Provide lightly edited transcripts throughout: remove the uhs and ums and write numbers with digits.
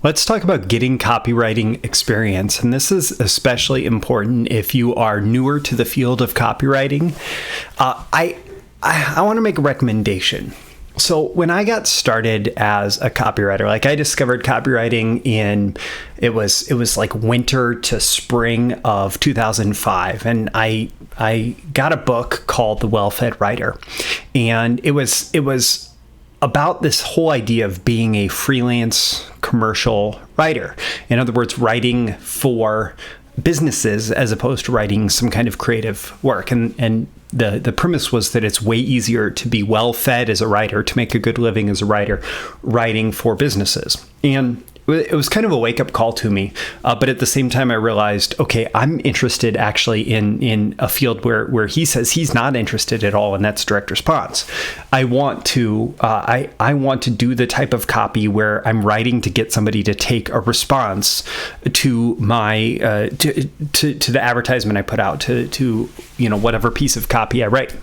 Let's talk about getting copywriting experience. And this is especially important if you are newer to the field of copywriting. I want to make a recommendation. So when I got started as a copywriter, like I discovered copywriting it was like winter to spring of 2005. And I got a book called The Well-Fed Writer. And it was about this whole idea of being a freelance commercial writer. In other words, writing for businesses as opposed to writing some kind of creative work. And the premise was that it's way easier to be well-fed as a writer, to make a good living as a writer, writing for businesses. And it was kind of a wake-up call to me, but at the same time, I realized, okay, I'm interested actually in a field where he says he's not interested at all, and that's direct response. I want to do the type of copy where I'm writing to get somebody to take a response to my to the advertisement I put out, to whatever piece of copy I write.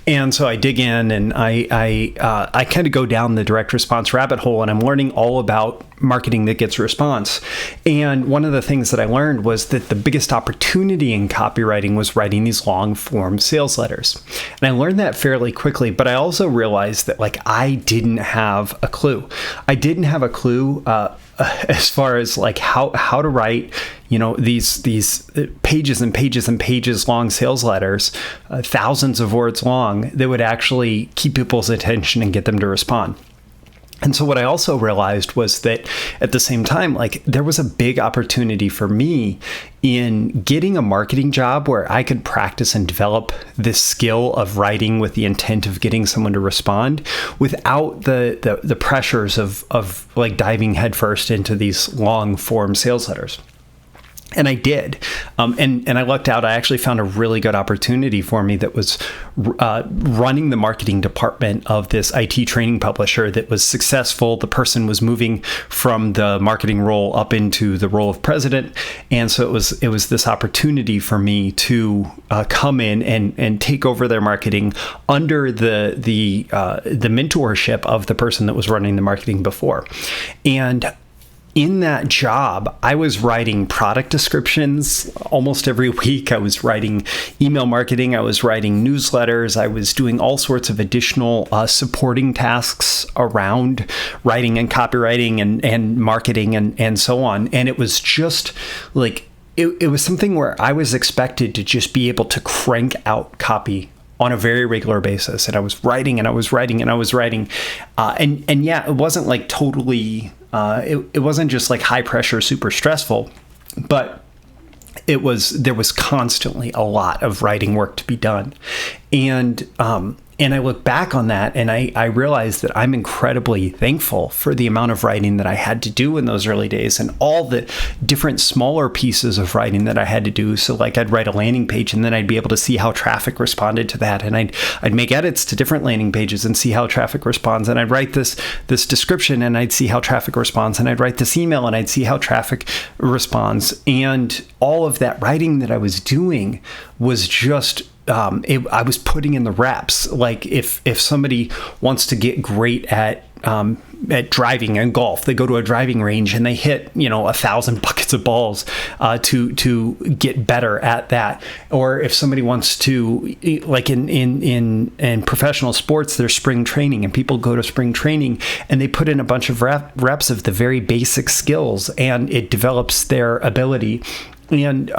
And so I dig in and I kind of go down the direct response rabbit hole, and I'm learning all about marketing that gets response. And one of the things that I learned was that the biggest opportunity in copywriting was writing these long form sales letters. And I learned that fairly quickly, but I also realized that I didn't have a clue. I didn't have a clue as far as how to write, these pages and pages and pages long sales letters, thousands of words long, that would actually keep people's attention and get them to respond. And so what I also realized was that at the same time, there was a big opportunity for me in getting a marketing job where I could practice and develop this skill of writing with the intent of getting someone to respond without the pressures of diving headfirst into these long form sales letters. And I did. And I lucked out. I actually found a really good opportunity for me that was running the marketing department of this IT training publisher that was successful. The person was moving from the marketing role up into the role of president. And so it was this opportunity for me to come in and take over their marketing under the mentorship of the person that was running the marketing before. And in that job, I was writing product descriptions almost every week. I was writing email marketing. I was writing newsletters. I was doing all sorts of additional supporting tasks around writing and copywriting and marketing and so on. And it was just it was something where I was expected to just be able to crank out copy on a very regular basis. And I was writing and I was writing and I was writing. And yeah, it wasn't totally... It wasn't just high pressure, super stressful, but there was constantly a lot of writing work to be done. And I look back on that and I realized that I'm incredibly thankful for the amount of writing that I had to do in those early days and all the different smaller pieces of writing that I had to do. So I'd write a landing page and then I'd be able to see how traffic responded to that. And I'd make edits to different landing pages and see how traffic responds. And I'd write this description and I'd see how traffic responds. And I'd write this email and I'd see how traffic responds. And all of that writing that I was doing was just I was putting in the reps. If somebody wants to get great at driving and golf, they go to a driving range and they hit 1,000 buckets of balls to get better at that. Or if somebody wants to, in professional sports, there's spring training and people go to spring training and they put in a bunch of reps of the very basic skills and it develops their ability. And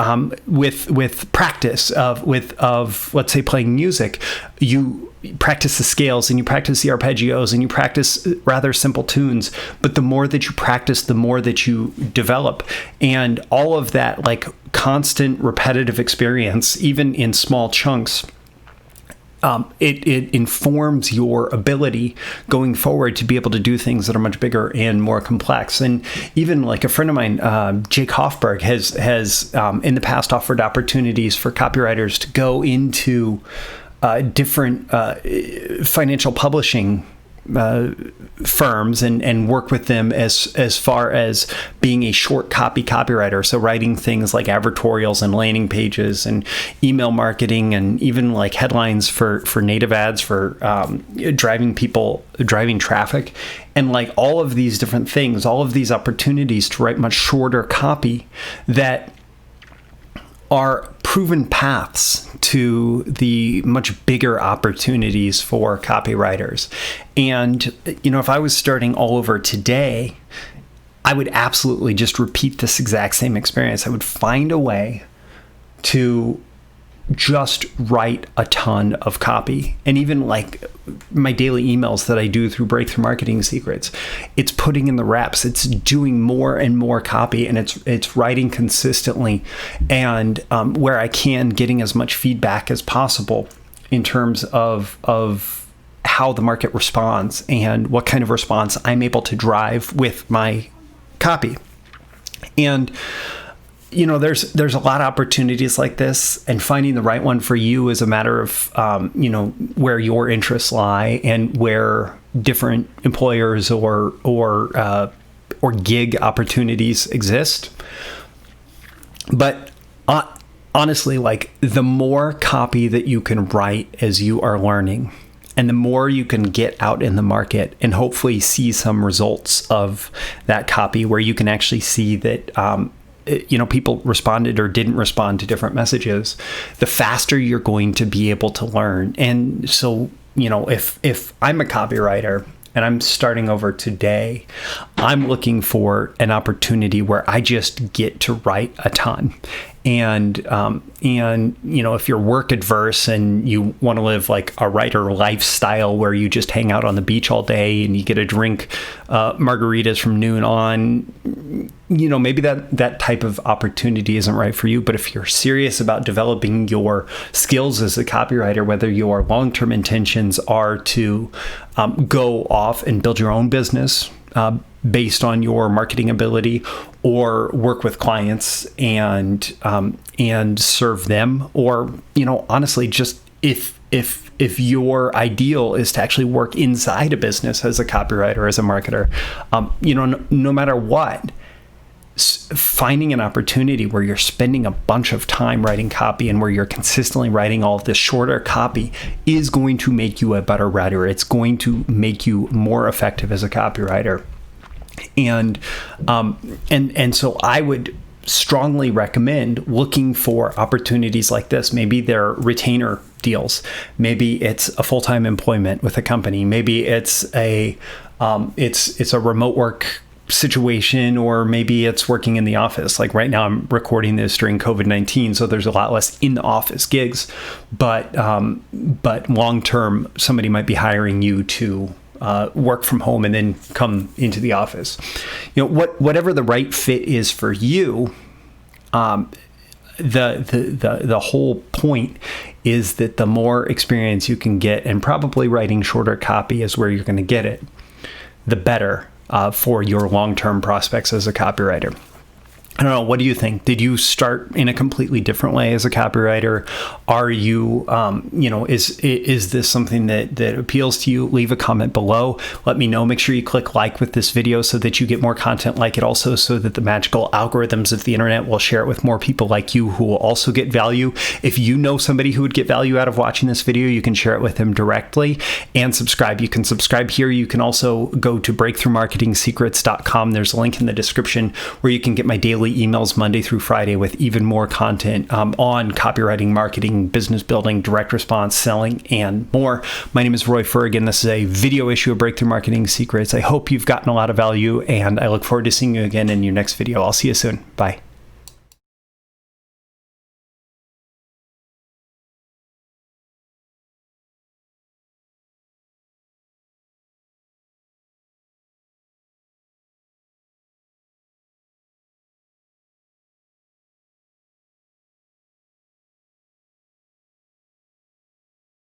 with practice of let's say playing music, you practice the scales and you practice the arpeggios and you practice rather simple tunes. But the more that you practice, the more that you develop. And all of that constant repetitive experience, even in small chunks, it informs your ability going forward to be able to do things that are much bigger and more complex. And even a friend of mine, Jake Hoffberg, has in the past offered opportunities for copywriters to go into different financial publishing firms and work with them as far as being a short copy copywriter. So writing things like advertorials and landing pages and email marketing and even like headlines for native ads for driving traffic, and like all of these different things, all of these opportunities to write much shorter copy that are proven paths to the much bigger opportunities for copywriters. And, if I was starting all over today, I would absolutely just repeat this exact same experience. I would find a way to just write a ton of copy. And even like my daily emails that I do through Breakthrough Marketing Secrets, it's putting in the reps, it's doing more and more copy, and it's writing consistently, and where I can, getting as much feedback as possible in terms of how the market responds and what kind of response I'm able to drive with my copy. And there's a lot of opportunities like this, and finding the right one for you is a matter of, where your interests lie and where different employers or gig opportunities exist. But honestly, like the more copy that you can write as you are learning, and the more you can get out in the market and hopefully see some results of that copy where you can actually see that, people responded or didn't respond to different messages, the faster you're going to be able to learn. And so, if I'm a copywriter and I'm starting over today, I'm looking for an opportunity where I just get to write a ton. And if you're work adverse and you want to live like a writer lifestyle where you just hang out on the beach all day and you get to drink margaritas from noon on, maybe that type of opportunity isn't right for you. But if you're serious about developing your skills as a copywriter, whether your long-term intentions are to go off and build your own business based on your marketing ability, or work with clients and serve them, or honestly, just if your ideal is to actually work inside a business as a copywriter, as a marketer, no matter what, finding an opportunity where you're spending a bunch of time writing copy and where you're consistently writing all of this shorter copy is going to make you a better writer. It's going to make you more effective as a copywriter. And so I would strongly recommend looking for opportunities like this. Maybe they're retainer deals. Maybe it's a full-time employment with a company. Maybe it's a remote work situation, or maybe it's working in the office. Like right now, I'm recording this during COVID-19, so there's a lot less in the office gigs. But long term, somebody might be hiring you to work from home and then come into the office. Whatever the right fit is for you. The whole point is that the more experience you can get, and probably writing shorter copy is where you're going to get it, the better for your long-term prospects as a copywriter. I don't know. What do you think? Did you start in a completely different way as a copywriter? Are you, is this something that appeals to you? Leave a comment below. Let me know. Make sure you click like with this video so that you get more content like it, also so that the magical algorithms of the internet will share it with more people like you who will also get value. If you know somebody who would get value out of watching this video, you can share it with them directly, and subscribe. You can subscribe here. You can also go to breakthroughmarketingsecrets.com. There's a link in the description where you can get my daily emails Monday through Friday with even more content on copywriting, marketing, business building, direct response, selling, and more. My name is Roy Furrigan. This is a video issue of Breakthrough Marketing Secrets. I hope you've gotten a lot of value, and I look forward to seeing you again in your next video. I'll see you soon. Bye.